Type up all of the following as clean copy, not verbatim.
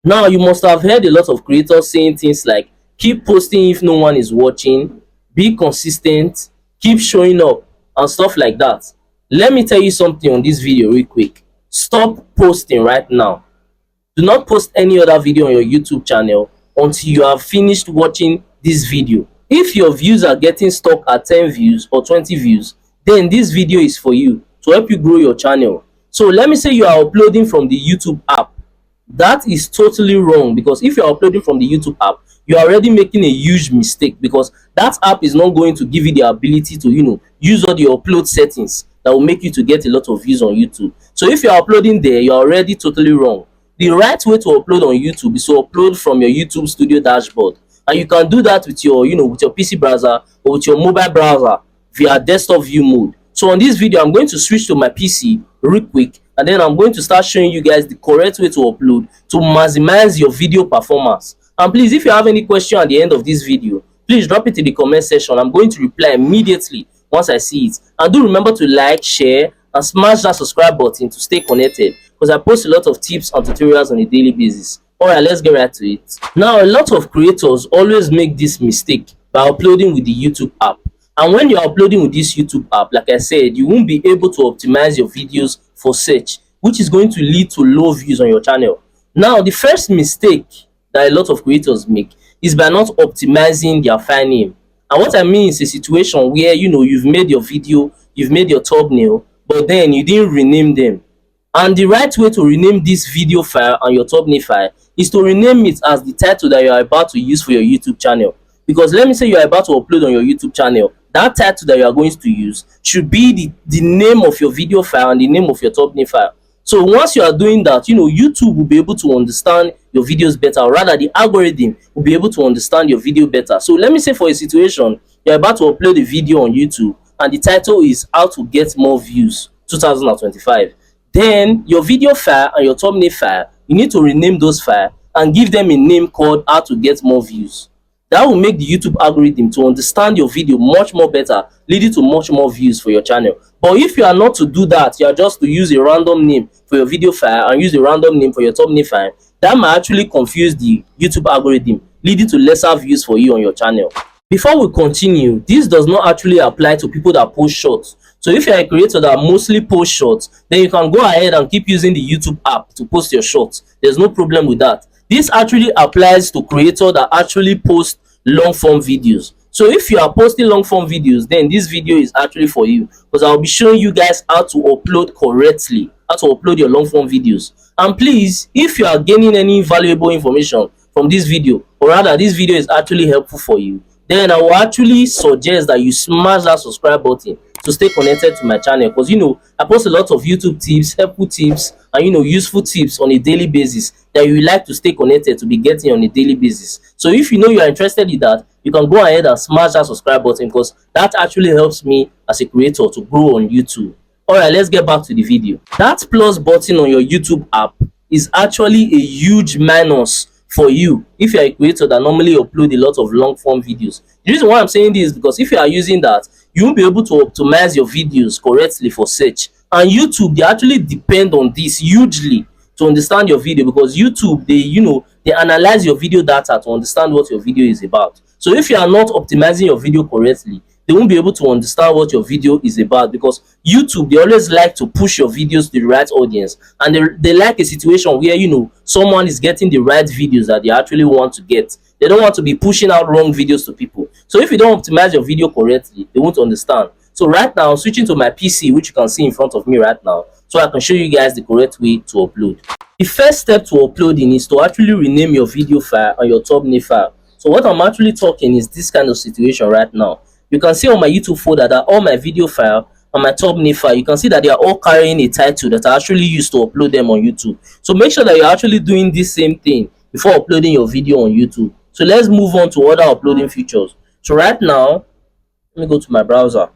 Now, you must have heard a lot of creators saying things like keep posting if no one is watching, be consistent, keep showing up, and stuff like that. Let me tell you something on this video real quick. Stop posting right now. Do not post any other video on your YouTube channel until you have finished watching this video. If your views are getting stuck at 10 views or 20 views, then this video is for you to help you grow your channel. So let me say you are uploading from the YouTube app. That is totally wrong, because if you're uploading from the YouTube app, you're already making a huge mistake, because that app is not going to give you the ability to use all the upload settings that will make you to get a lot of views on YouTube. So if you're uploading there, you're already totally wrong. The right way to upload on YouTube is to upload from your YouTube studio dashboard, and you can do that with your with your PC browser or with your mobile browser via desktop view mode. So on this video, I'm going to switch to my PC real quick, and then I'm going to start showing you guys the correct way to upload to maximize your video performance. And please, if you have any question at the end of this video, please drop it in the comment section. I'm going to reply immediately once I see it. And do remember to like, share, and smash that subscribe button to stay connected, because I post a lot of tips and tutorials on a daily basis. Alright, let's get right to it. Now, a lot of creators always make this mistake by uploading with the YouTube app. And when you're uploading with this YouTube app, like I said, you won't be able to optimize your videos for search, which is going to lead to low views on your channel. Now, the first mistake that a lot of creators make is by not optimizing their file name. And what I mean is a situation where you've made your video, you've made your thumbnail, but then you didn't rename them. And the right way to rename this video file and your thumbnail file is to rename it as the title that you are about to use for your YouTube channel. Because let me say you are about to upload on your YouTube channel, that title that you are going to use should be the name of your video file and the name of your thumbnail file. So once you are doing that, YouTube will be able to understand your videos better, or rather the algorithm will be able to understand your video better. So let me say for a situation, you're about to upload a video on YouTube and the title is how to get more views 2025. Then your video file and your thumbnail file, you need to rename those files and give them a name called how to get more views. That will make the YouTube algorithm to understand your video much more better, leading to much more views for your channel. But if you are not to do that, you are just to use a random name for your video file and use a random name for your thumbnail file, that might actually confuse the YouTube algorithm, leading to lesser views for you on your channel. Before we continue, this does not actually apply to people that post shorts. So if you're a creator that mostly posts shorts, then you can go ahead and keep using the YouTube app to post your shorts. There's no problem with that. This actually applies to creators that actually post long form videos. So if you are posting long form videos, then this video is actually for you, because I'll be showing you guys how to upload correctly, how to upload your long form videos. And please, if you are gaining any valuable information from this video, or rather this video is actually helpful for you, then I will actually suggest that you smash that subscribe button to stay connected to my channel, because I post a lot of YouTube tips, helpful tips, and useful tips on a daily basis that you like to stay connected to be getting on a daily basis. So if you are interested in that, you can go ahead and smash that subscribe button, because that actually helps me as a creator to grow on YouTube. Alright, let's get back to the video. That plus button on your YouTube app is actually a huge minus for you if you are a creator that normally upload a lot of long form videos. The reason why I'm saying this is because if you are using that, you won't be able to optimize your videos correctly for search. And YouTube, they actually depend on this hugely to understand your video, because YouTube, they analyze your video data to understand what your video is about. So if you are not optimizing your video correctly, they won't be able to understand what your video is about, because YouTube, they always like to push your videos to the right audience, and they like a situation where someone is getting the right videos that they actually want to get. They don't want to be pushing out wrong videos to people. So if you don't optimize your video correctly, they won't understand. So right now, I'm switching to my PC, which you can see in front of me right now, so I can show you guys the correct way to upload. The first step to uploading is to actually rename your video file and your thumbnail file. So what I'm actually talking is this kind of situation right now. You can see on my YouTube folder that all my video file and my thumbnail file, you can see that they are all carrying a title that I actually used to upload them on YouTube. So make sure that you're actually doing this same thing before uploading your video on YouTube. So let's move on to other uploading features. So right now, let me go to my browser.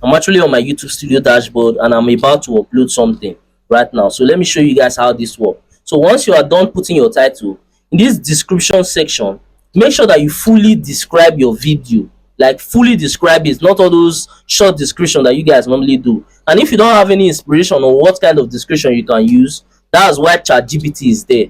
I'm actually on my YouTube studio dashboard and I'm about to upload something right now. So let me show you guys how this works. So once you are done putting your title, in this description section, make sure that you fully describe your video. Like fully describe it, not all those short description that you guys normally do. And if you don't have any inspiration on what kind of description you can use, that's why ChatGPT is there.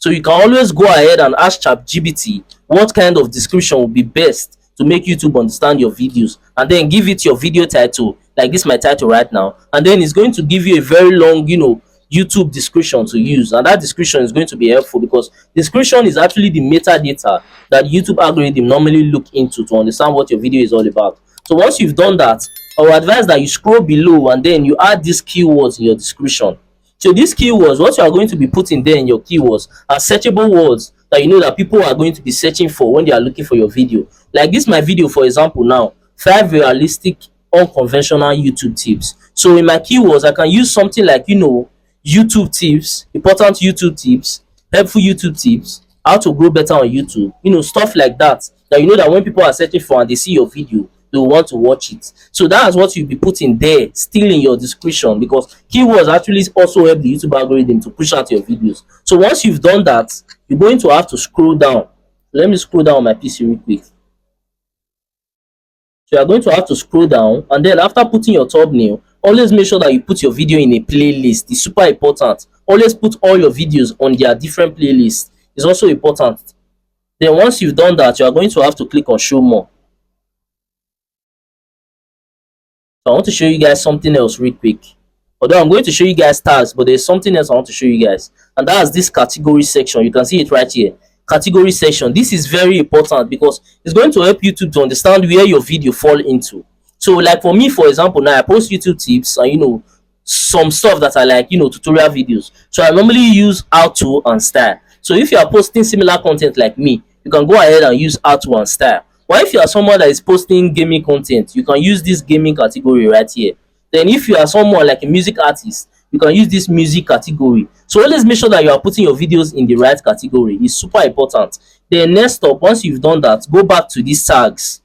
So you can always go ahead and ask ChatGPT what kind of description will be best to make YouTube understand your videos, and then give it your video title, like this my title right now, and then it's going to give you a very long, YouTube description to use, and that description is going to be helpful because description is actually the metadata that YouTube algorithm normally look into to understand what your video is all about. So once you've done that, I will advise that you scroll below and then you add these keywords in your description. So these keywords, what you are going to be putting there in your keywords are searchable words that you know that people are going to be searching for when they are looking for your video. Like this my video, for example, now 5 realistic unconventional YouTube tips. So in my keywords I can use something like YouTube tips, important YouTube tips, helpful YouTube tips, how to grow better on YouTube, stuff like that, that you know that when people are searching for and they see your video, they will want to watch it. So that's what you'll be putting there still in your description, because keywords actually also help the YouTube algorithm to push out your videos. So once you've done that, you're going to have to scroll down. Let me scroll down on my PC real quick. So you're going to have to scroll down, and then after putting your thumbnail, always make sure that you put your video in a playlist. It's super important. Always put all your videos on their different playlists. It's also important. Then once you've done that, you are going to have to click on show more. So I want to show you guys something else real quick. Although I'm going to show you guys tags, but there's something else I want to show you guys, and that's this category section. You can see it right here. Category section. This is very important because it's going to help YouTube to understand where your video fall into. So like for me, for example, now I post YouTube tips and some stuff that I like, tutorial videos. So I normally use how to and style. So if you are posting similar content like me, you can go ahead and use how to and style. Or if you are someone that is posting gaming content, you can use this gaming category right here. Then if you are someone like a music artist, you can use this music category. So always make sure that you are putting your videos in the right category. It's super important. Then next up, once you've done that, go back to these tags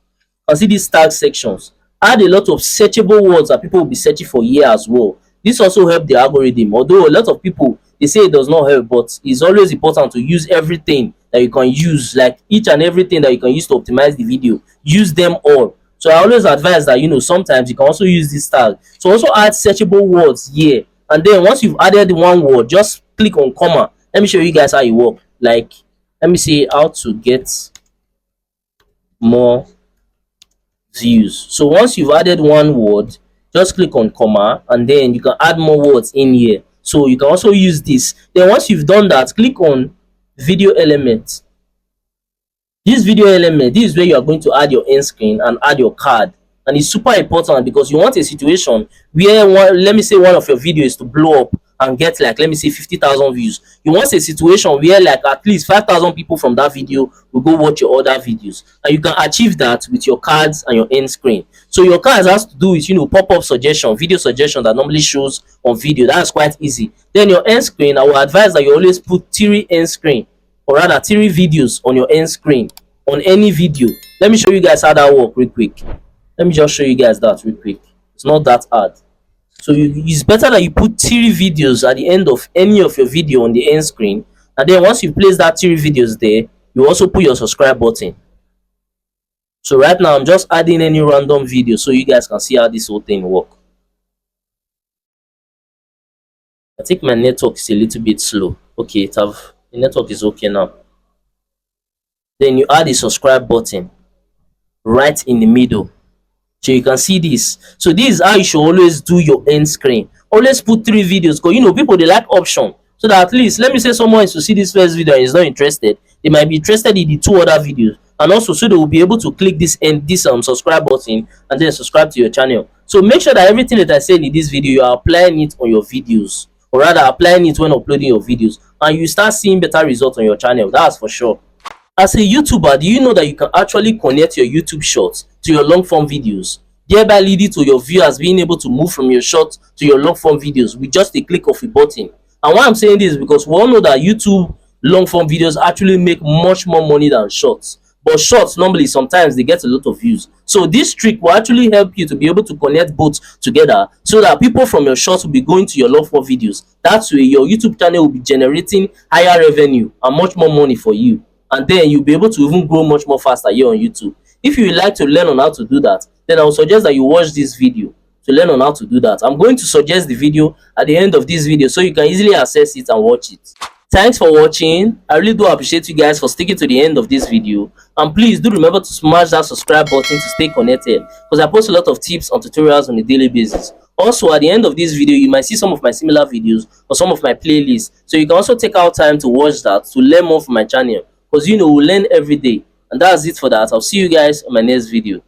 and see these tag sections. Add a lot of searchable words that people will be searching for here as well. This also help the algorithm, although a lot of people, they say it does not help, but it's always important to use everything that you can use, like each and everything that you can use to optimize the video. Use them all. So I always advise that sometimes you can also use this tag. So also add searchable words here, and then once you've added one word, just click on comma. Let me show you guys how it works. Like, let me say how to get more views. So once you've added one word, just click on comma, and then you can add more words in here. So you can also use this. Then once you've done that, click on video element. This video element, this is where you are going to add your end screen and add your card. And it's super important because you want a situation where let me say one of your videos is to blow up and get like, let me say 50,000 views. You want a situation where like at least 5,000 people from that video will go watch your other videos, and you can achieve that with your cards and your end screen. So your cards has to do with pop-up suggestion, video suggestion that normally shows on video. That's quite easy. Then your end screen, I will advise that you always put 3 end screen, or rather 3 videos on your end screen on any video. Let me show you guys how that works real quick. Let me just show you guys that real quick. It's not that hard. So it's better that you put 3 videos at the end of any of your video on the end screen, and then once you place that 3 videos there, you also put your subscribe button. So right now I'm just adding any random video so you guys can see how this whole thing works. I think my network is a little bit slow. Okay, the network is okay now. Then you add a subscribe button right in the middle. So you can see this. So this is how you should always do your end screen. Always put 3 videos, because people, they like option. So that at least, let me say someone is to see this first video and is not interested, they might be interested in the 2 other videos, and also so they will be able to click this subscribe button and then subscribe to your channel. So make sure that everything that I said in this video, you are applying it on your videos, or rather applying it when uploading your videos, and you start seeing better results on your channel. That's for sure. As a YouTuber, do you know that you can actually connect your YouTube shorts to your long form videos, thereby leading to your viewers being able to move from your short to your long form videos with just a click of a button? And why I'm saying this is because we all know that YouTube long form videos actually make much more money than shorts, but shorts normally sometimes they get a lot of views. So this trick will actually help you to be able to connect both together, so that people from your shorts will be going to your long form videos. That way your YouTube channel will be generating higher revenue and much more money for you, and then you'll be able to even grow much more faster here on YouTube. If you would like to learn on how to do that, then I would suggest that you watch this video to learn on how to do that. I'm going to suggest the video at the end of this video so you can easily access it and watch it. Thanks for watching. I really do appreciate you guys for sticking to the end of this video, and please do remember to smash that subscribe button to stay connected, because I post a lot of tips and tutorials on a daily basis. Also, at the end of this video you might see some of my similar videos or some of my playlists, so you can also take out time to watch that to learn more from my channel, because we learn every day. And that's it for that. I'll see you guys on my next video.